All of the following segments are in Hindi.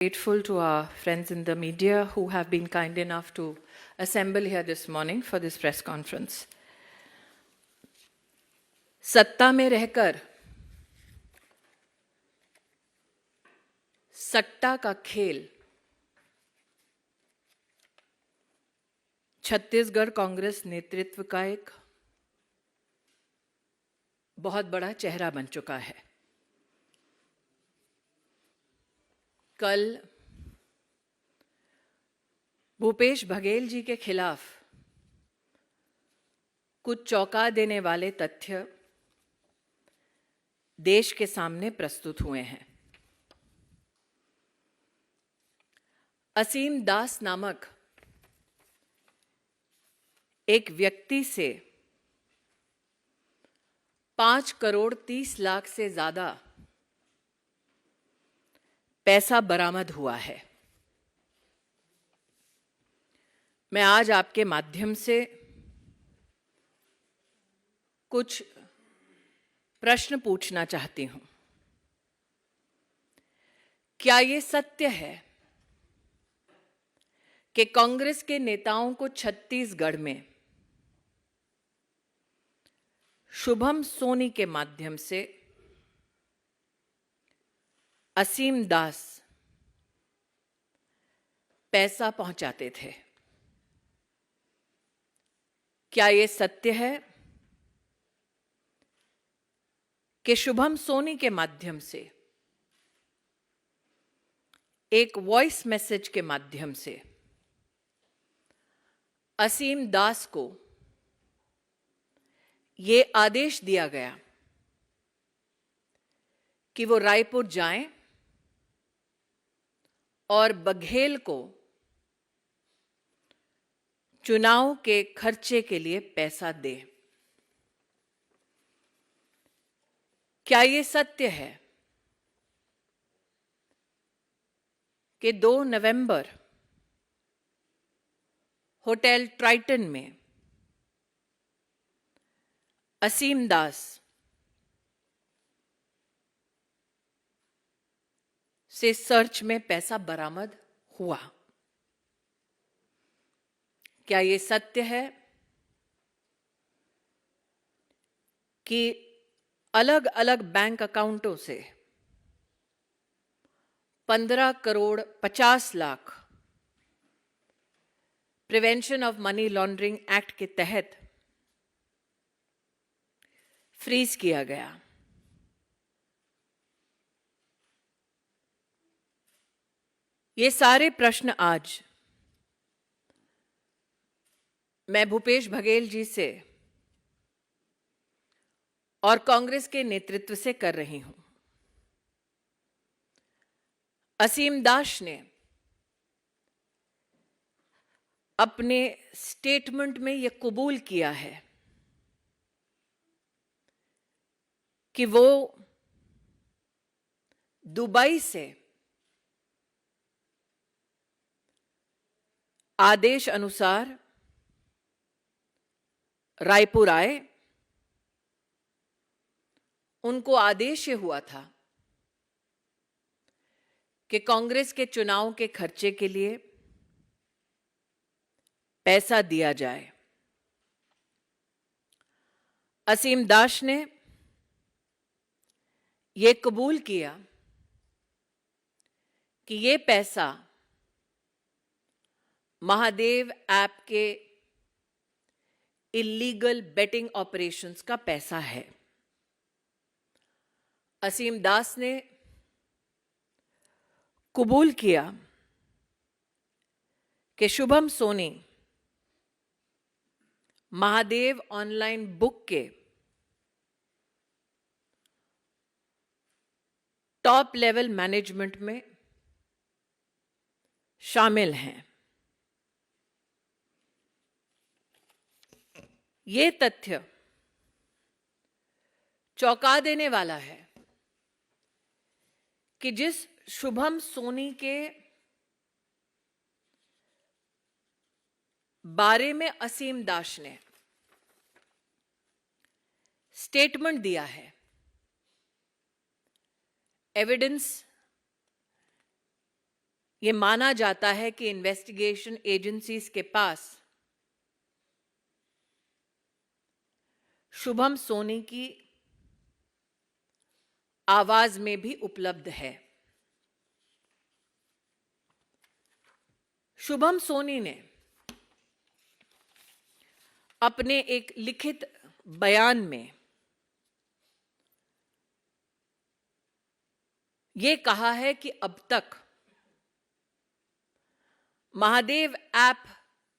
Grateful to our friends in the media who have been kind enough to assemble here this morning for this press conference. सत्ता में रहकर सट्टा का खेल छत्तीसगढ़ कांग्रेस नेतृत्व का एक बहुत बड़ा चेहरा बन चुका है। कल भूपेश बघेल जी के खिलाफ कुछ चौंका देने वाले तथ्य देश के सामने प्रस्तुत हुए हैं। असीम दास नामक एक व्यक्ति से 5 करोड़ 30 लाख से ज्यादा पैसा बरामद हुआ है। मैं आज आपके माध्यम से कुछ प्रश्न पूछना चाहती हूं। क्या ये सत्य है कि कांग्रेस के नेताओं को छत्तीसगढ़ में शुभम सोनी के माध्यम से असीम दास पैसा पहुंचाते थे? क्या यह सत्य है कि शुभम सोनी के माध्यम से एक वॉइस मैसेज के माध्यम से असीम दास को यह आदेश दिया गया कि वो रायपुर जाएं और बघेल को चुनाव के खर्चे के लिए पैसा दे? क्या यह सत्य है कि 2 नवंबर होटल ट्राइटन में असीम दास से सर्च में पैसा बरामद हुआ? क्या यह सत्य है कि अलग अलग बैंक अकाउंटों से 15 crore 50 lakh prevention of money laundering act के तहत फ्रीज किया गया? ये सारे प्रश्न आज मैं भूपेश बघेल जी से और कांग्रेस के नेतृत्व से कर रही हूं। असीम दास ने अपने स्टेटमेंट में यह कबूल किया है कि वो दुबई से आदेश अनुसार रायपुर आए। उनको आदेश ये हुआ था कि कांग्रेस के चुनाव के खर्चे के लिए पैसा दिया जाए। असीम दास ने यह कबूल किया कि यह पैसा महादेव ऐप के इलीगल बेटिंग ऑपरेशंस का पैसा है। असीम दास ने कबूल किया कि शुभम सोनी महादेव ऑनलाइन बुक के टॉप लेवल मैनेजमेंट में शामिल हैं। ये तथ्य चौंका देने वाला है कि जिस शुभम सोनी के बारे में असीम दास ने स्टेटमेंट दिया है, एविडेंस ये माना जाता है कि इन्वेस्टिगेशन एजेंसीज के पास शुभम सोनी की आवाज में भी उपलब्ध है। शुभम सोनी ने अपने एक लिखित बयान में ये कहा है कि अब तक महादेव ऐप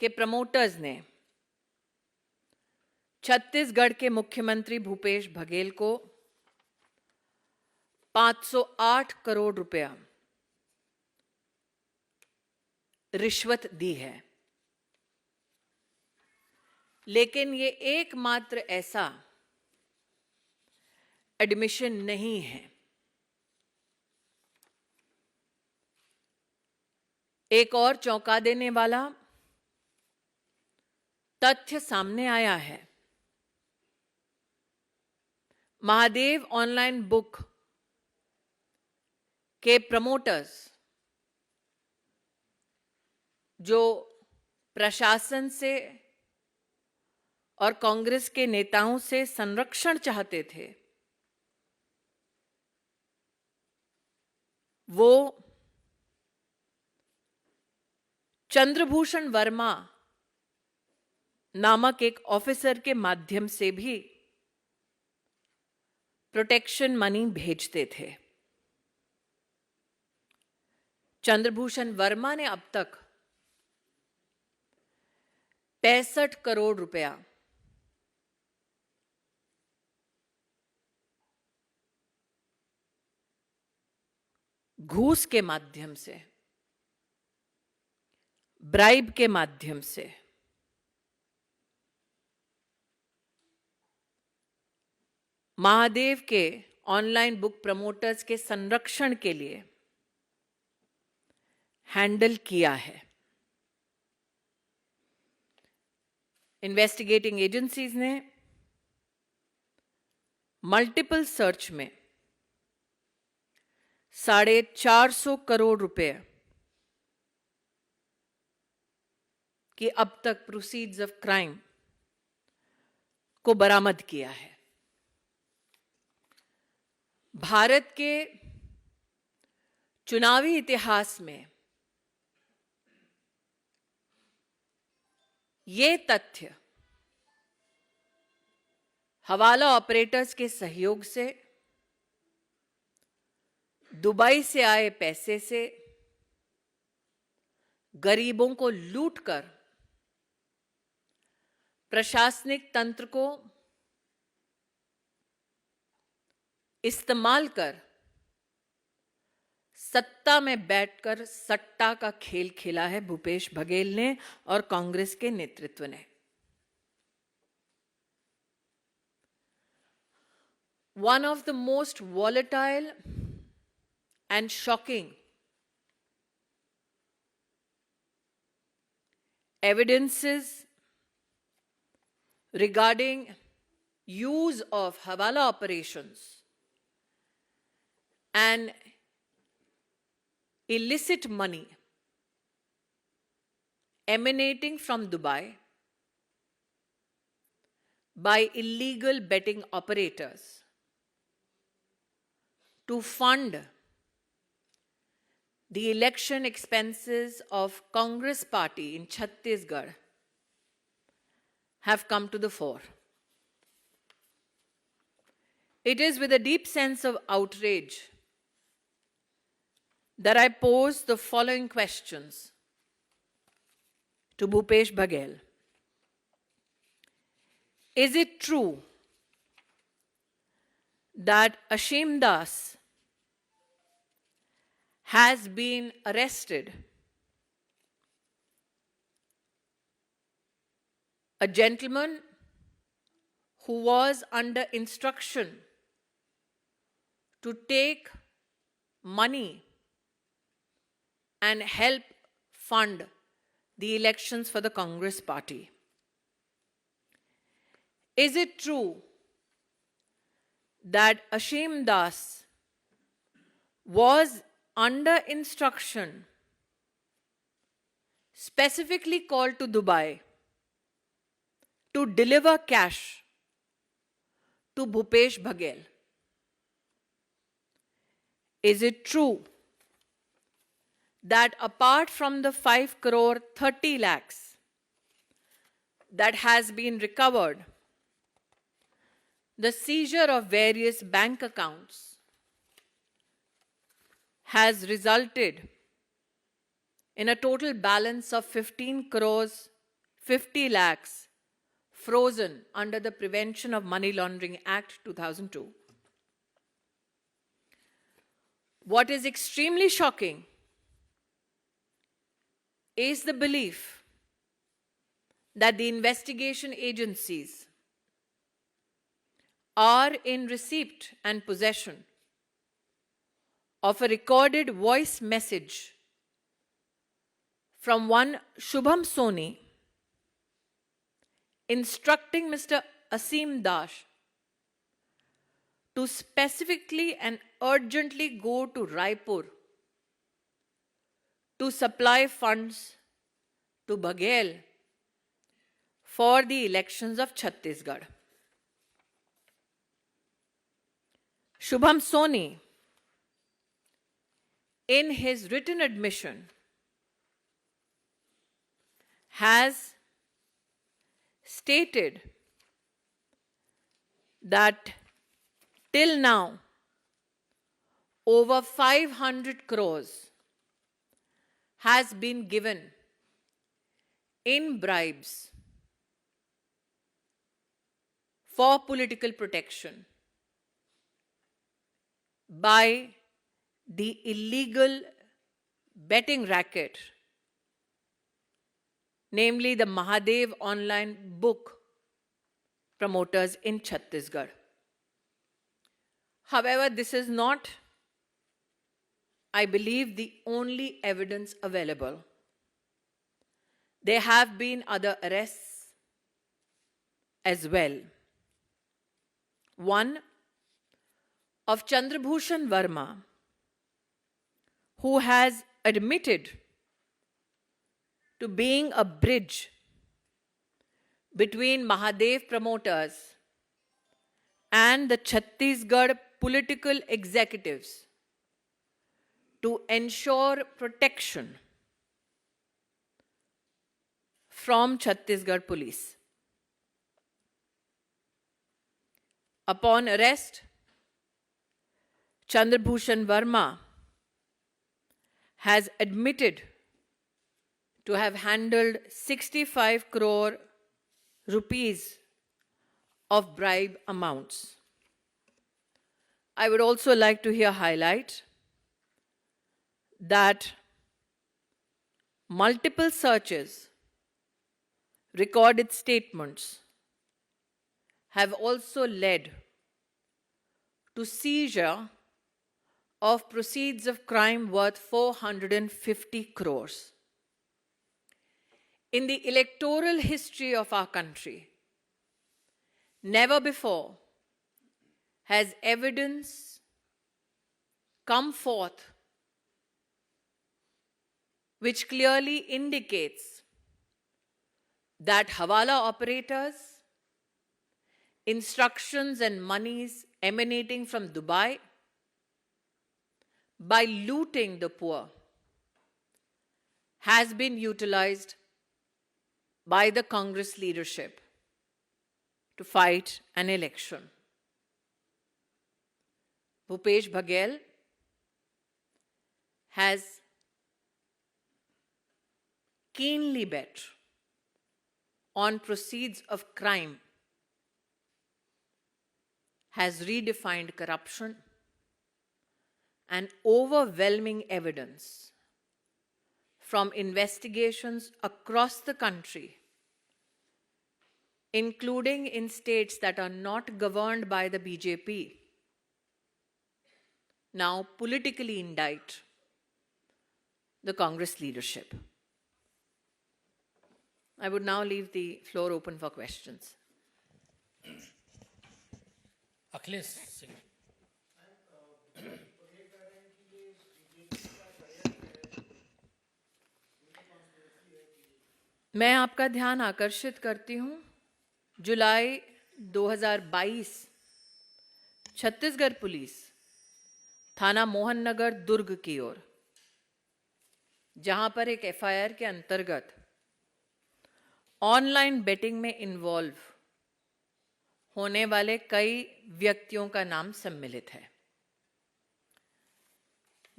के प्रमोटर्स ने छत्तीसगढ़ के मुख्यमंत्री भूपेश बघेल को 508 करोड़ रुपया रिश्वत दी है। लेकिन ये एकमात्र ऐसा एडमिशन नहीं है। एक और चौंका देने वाला तथ्य सामने आया है। महादेव ऑनलाइन बुक के प्रमोटर्स जो प्रशासन से और कांग्रेस के नेताओं से संरक्षण चाहते थे, वो चंद्रभूषण वर्मा नामक एक ऑफिसर के माध्यम से भी प्रोटेक्शन मनी भेजते थे। चंद्रभूषण वर्मा ने अब तक 65 करोड़ रुपया घूस के माध्यम से, ब्राइब के माध्यम से महादेव के ऑनलाइन बुक प्रमोटर्स के संरक्षण के लिए हैंडल किया है। इन्वेस्टिगेटिंग एजेंसीज ने मल्टीपल सर्च में 450 करोड़ रुपए की अब तक प्रोसीड्स ऑफ क्राइम को बरामद किया है। भारत के चुनावी इतिहास में ये तथ्य हवाला ऑपरेटर्स के सहयोग से, दुबई से आए पैसे से गरीबों को लूटकर प्रशासनिक तंत्र को इस्तेमाल कर सत्ता में बैठकर सट्टा का खेल खेला है भूपेश बघेल ने और कांग्रेस के नेतृत्व ने। One of the most volatile and shocking evidences regarding use of Hawala operations and illicit money emanating from Dubai by illegal betting operators to fund the election expenses of Congress party in Chhattisgarh have come to the fore. It is with a deep sense of outrage that I pose the following questions to Bhupesh Baghel. Is it true that Ashim Das has been arrested? A gentleman who was under instruction to take money and help fund the elections for the Congress party. Is it true that Ashim Das was under instruction specifically called to Dubai to deliver cash to Bhupesh Baghel. Is it true that apart from the 5 crore 30 lakhs that has been recovered, the seizure of various bank accounts has resulted in a total balance of 15 crores 50 lakhs frozen under the Prevention of Money Laundering Act 2002? What is extremely shocking is the belief that the investigation agencies are in receipt and possession of a recorded voice message from one Shubham Soni instructing Mr. Asim Dash to specifically and urgently go to Raipur to supply funds to Baghel for the elections of Chhattisgarh. Shubham Soni, in his written admission, has stated that till now, over 500 crores has been given in bribes for political protection by the illegal betting racket, namely the Mahadev online book promoters in Chhattisgarh. However, this is not, I believe, the only evidence available. There have been other arrests as well. One of Chandrabhushan Verma, who has admitted to being a bridge between Mahadev promoters and the Chhattisgarh political executives to ensure protection from Chhattisgarh police. Upon arrest, Chandrabhushan Verma has admitted to have handled 65 crore rupees of bribe amounts. I would also like to here highlight that multiple searches, recorded statements have also led to seizure of proceeds of crime worth 450 crores. In the electoral history of our country, never before has evidence come forth which clearly indicates that Hawala operators, instructions and monies emanating from Dubai, by looting the poor, has been utilized by the Congress leadership to fight an election. Bhupesh Baghel has keenly bet on proceeds of crime, has redefined corruption, and overwhelming evidence from investigations across the country, including in states that are not governed by the BJP, now politically indict the Congress leadership. I would now leave the floor open for questions. Akhilesh Singh. मैं आपका ध्यान आकर्षित करती हूं जुलाई 2022 छत्तीसगढ़ पुलिस थाना मोहन नगर दुर्ग की ओर, जहां पर एक एफआईआर के अंतर्गत ऑनलाइन बेटिंग में इन्वॉल्व होने वाले कई व्यक्तियों का नाम सम्मिलित है।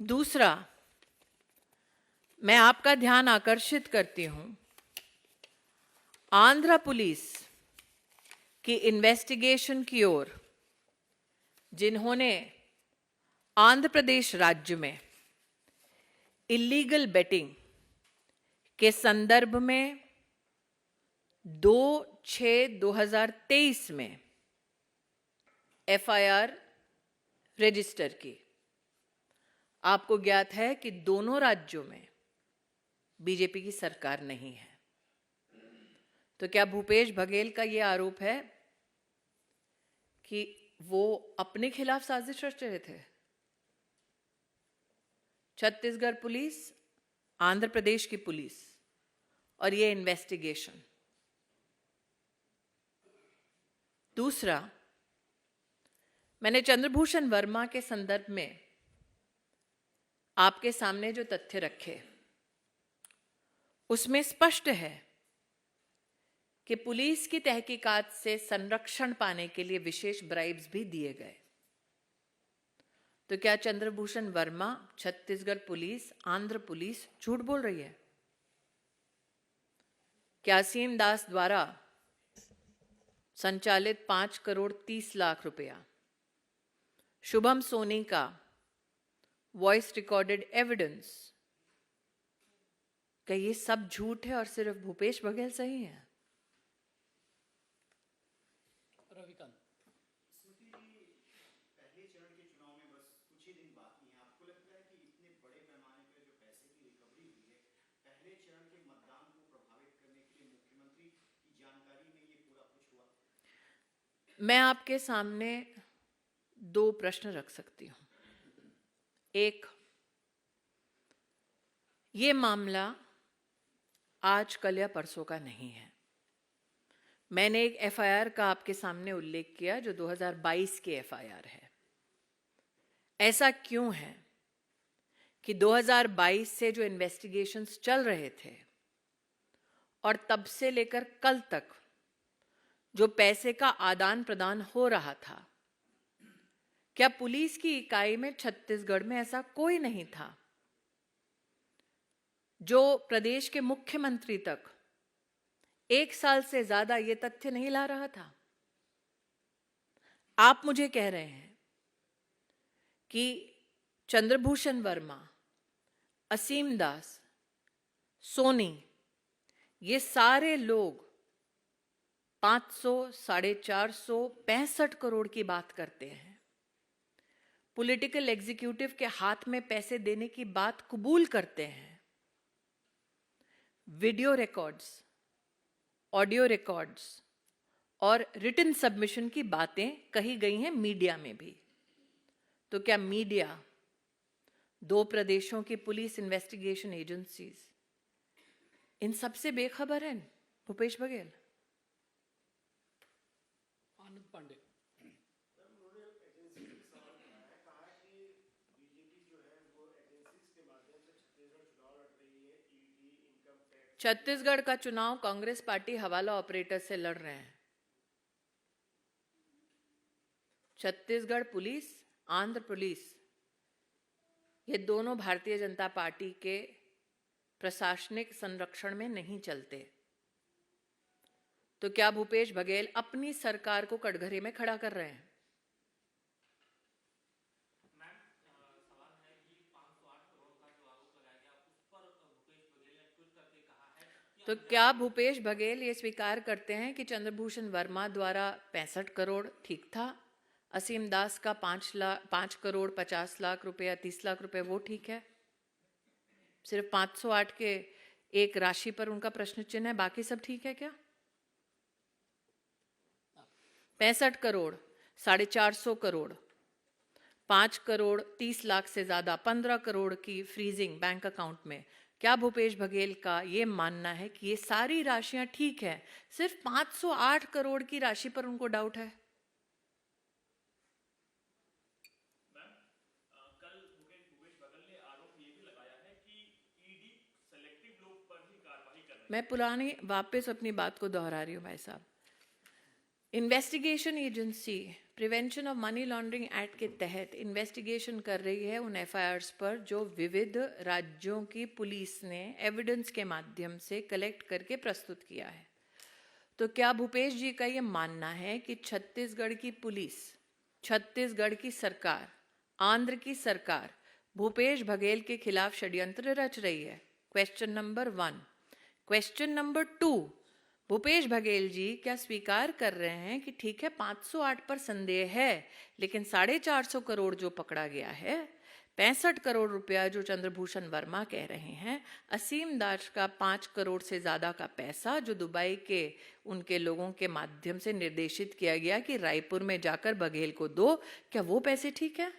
दूसरा, मैं आपका ध्यान आकर्षित करती हूं आंध्र पुलिस की इन्वेस्टिगेशन की ओर, जिन्होंने आंध्र प्रदेश राज्य में इलीगल बेटिंग के संदर्भ में 2/6/2023 में एफआईआर रजिस्टर की। आपको ज्ञात है कि दोनों राज्यों में बीजेपी की सरकार नहीं है, तो क्या भूपेश बघेल का यह आरोप है कि वो अपने खिलाफ साजिश रच रहे थे? छत्तीसगढ़ पुलिस, आंध्र प्रदेश की पुलिस और ये इन्वेस्टिगेशन। दूसरा, मैंने चंद्रभूषण वर्मा के संदर्भ में आपके सामने जो तथ्य रखे, उसमें स्पष्ट है कि पुलिस की तहकीकात से संरक्षण पाने के लिए विशेष ब्राइब्स भी दिए गए। तो क्या चंद्रभूषण वर्मा, छत्तीसगढ़ पुलिस, आंध्र पुलिस झूठ बोल रही है? क्या असीम दास द्वारा संचालित 5 करोड़ 30 लाख रुपया, शुभम सोनी का वॉइस रिकॉर्डेड एविडेंस, क्या ये सब झूठ है और सिर्फ भूपेश बघेल सही है? रविकांत। पहले चरण के चुनाव में बस कुछ ही दिन बाकी हैं। आपको लगता है कि इतने बड़े पैमाने पर जो पैसे की रिकवरी हुई है, पहले चरण के मतदान को प्रभावित करने के लिए मुख्यमंत्री की जानकारी में ये पूरा कुछ हुआ? मैं आपके सामने 2 प्रश्न रख सकती हूं। एक, ये मामला आज कल या परसों का नहीं है। मैंने एक एफआईआर का आपके सामने उल्लेख किया जो 2022 की एफआईआर है। ऐसा क्यों है कि 2022 से जो इन्वेस्टिगेशंस चल रहे थे और तब से लेकर कल तक जो पैसे का आदान प्रदान हो रहा था, क्या पुलिस की इकाई में छत्तीसगढ़ में ऐसा कोई नहीं था जो प्रदेश के मुख्यमंत्री तक 1 साल से ज्यादा ये तथ्य नहीं ला रहा था? आप मुझे कह रहे हैं कि चंद्रभूषण वर्मा, असीम दास, सोनी, ये सारे लोग 500, 450, 65 करोड़ की बात करते हैं, पॉलिटिकल एग्जीक्यूटिव के हाथ में पैसे देने की बात कबूल करते हैं, वीडियो रिकॉर्ड्स, ऑडियो रिकॉर्ड्स और रिटन सबमिशन की बातें कही गई हैं मीडिया में भी। तो क्या मीडिया, 2 प्रदेशों की पुलिस इन्वेस्टिगेशन एजेंसीज इन सबसे बेखबर हैं भूपेश बघेल? आनंद पांडे। छत्तीसगढ़ का चुनाव कांग्रेस पार्टी हवाला ऑपरेटर से लड़ रहे हैं। छत्तीसगढ़ पुलिस, आंध्र पुलिस, ये दोनों भारतीय जनता पार्टी के प्रशासनिक संरक्षण में नहीं चलते। तो क्या भूपेश बघेल अपनी सरकार को कटघरे में खड़ा कर रहे हैं? तो क्या भूपेश बघेल ये स्वीकार करते हैं कि चंद्रभूषण वर्मा द्वारा 65 करोड़ ठीक था, असीम दास का 5 करोड़ 50 लाख रुपया, 30 लाख रुपए वो ठीक है? सिर्फ 508 के एक राशि पर उनका प्रश्न चिन्ह है, बाकी सब ठीक है क्या? 65 करोड़, 450 करोड़, 5 करोड़ 30 लाख से ज्यादा, 15 करोड़ की फ्रीजिंग बैंक अकाउंट में, क्या भूपेश बघेल का ये मानना है कि ये सारी राशियां ठीक है, सिर्फ 508 करोड़ की राशि पर उनको डाउट है? कल भूपेश बघेल ने आरोप ये भी लगाया है कि ईडी सेलेक्टिव लोग पर ही कार्रवाई कर रही है। मैं पुरानी वापस अपनी बात को दोहरा रही हूँ भाई साहब। Investigation agency prevention of money laundering act के तहत इन्वेस्टिगेशन कर रही है उन एफआईआर्स पर जो विविध राज्यों की पुलिस ने एविडेंस के माध्यम से कलेक्ट करके प्रस्तुत किया है। तो क्या भूपेश जी का ये मानना है कि छत्तीसगढ़ की पुलिस, छत्तीसगढ़ की सरकार, आंध्र की सरकार भूपेश बघेल के खिलाफ षड्यंत्र रच रही है? Question number 1। Question number 2, Bhupesh Baghel ji क्या स्वीकार कर रहे हैं कि ठीक है 508 पर संदेह है, लेकिन 450 करोड़ जो पकड़ा गया है, 65 करोड़ रुपया जो चंद्रभूषण वर्मा कह रहे हैं, असीम दास का 5 करोड़ से ज्यादा का पैसा जो दुबई के उनके लोगों के माध्यम से निर्देशित किया गया कि रायपुर में जाकर बघेल को दो, क्या वो पैसे ठीक है?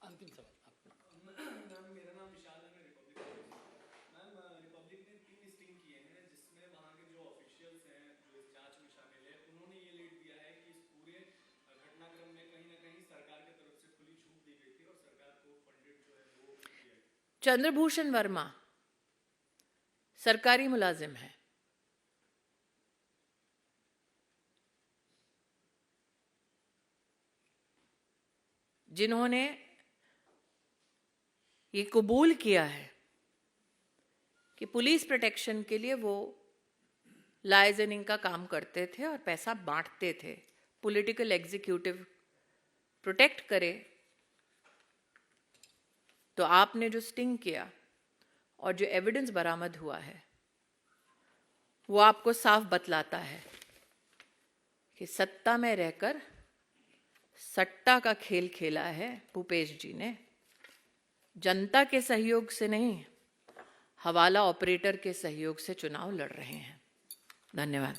अंतिम सवाल मेरा नाम विशाल है, मैं रिपब्लिक ने 3 स्टिंग किए हैं जिसमें वहाँ के जो ऑफिशियल्स हैं जो इस जांच में शामिल है, उन्होंने ये लीड दिया है कि इस पूरे घटनाक्रम में कहीं ना कहीं सरकार की तरफ से खुली छूट दी गई थी और सरकार को फंडेड जो है वो किया गया। चंद्रभूषण वर्मा सरकारी मुलाजिम है, जिन्होंने ये कबूल किया है कि पुलिस प्रोटेक्शन के लिए वो लाइजनिंग का काम करते थे और पैसा बांटते थे, पॉलिटिकल एग्जीक्यूटिव प्रोटेक्ट करे। तो आपने जो स्टिंग किया और जो एविडेंस बरामद हुआ है वो आपको साफ बतलाता है कि सत्ता में रहकर सट्टा का खेल खेला है भूपेश जी ने, जनता के सहयोग से नहीं, हवाला ऑपरेटर के सहयोग से चुनाव लड़ रहे हैं। धन्यवाद।